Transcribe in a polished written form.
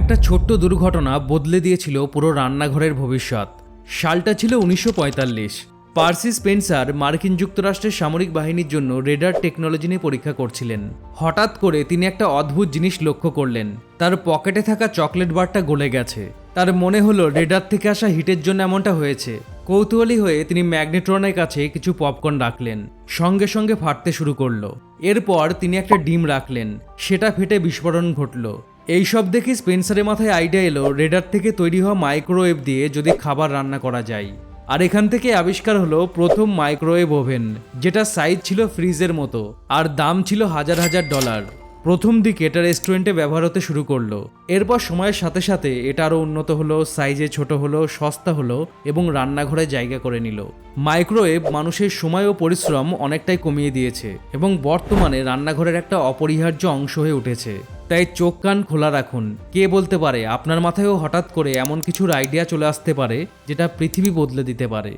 একটা ছোট্ট দুর্ঘটনা বদলে দিয়েছিল পুরো রান্নাঘরের ভবিষ্যৎ। সালটা ছিল 1945। পার্সি স্পেন্সার মার্কিন যুক্তরাষ্ট্রের সামরিক বাহিনীর জন্য রেডার টেকনোলজি নিয়ে পরীক্ষা করছিলেন। হঠাৎ করে তিনি একটা অদ্ভুত জিনিস লক্ষ্য করলেন। তার পকেটে থাকা চকলেট বারটা গলে গেছে। তার মনে হলো রেডার থেকে আসা হিটের জন্য এমনটা হয়েছে। কৌতূহলী হয়ে তিনি ম্যাগনেট্রনের কাছে কিছু পপকর্ন রাখলেন। সঙ্গে সঙ্গে ফাটতে শুরু করলো। এরপর তিনি একটা ডিম রাখলেন, সেটা ফেটে বিস্ফোরণ ঘটল। এইসব দেখে স্পেন্সারের মাথায় আইডিয়া এলো রেডার থেকে তৈরি হওয়া মাইক্রোওয়েভ দিয়ে যদি খাবার রান্না করা যায়। আর এখান থেকে আবিষ্কার হলো প্রথম মাইক্রোওয়েভ ওভেন, যেটা সাইজ ছিল ফ্রিজের মতো আর দাম ছিল হাজার হাজার ডলার। প্রথম দিকে এটা রেস্টুরেন্টে ব্যবহার হতে শুরু করলো। এরপর সময়ের সাথে সাথে এটা আরও উন্নত হলো, সাইজে ছোট হলো, সস্তা হলো এবং রান্নাঘরে জায়গা করে নিল। মাইক্রোওয়েভ মানুষের সময় ও পরিশ্রম অনেকটাই কমিয়ে দিয়েছে এবং বর্তমানে রান্নাঘরের একটা অপরিহার্য অংশ হয়ে উঠেছে। তাই চোখ কান খোলা রাখুন। কে বলতে পারে আপনার মাথায়ও হঠাৎ করে এমন কিছুর আইডিয়া চলে আসতে পারে যেটা পৃথিবী বদলে দিতে পারে।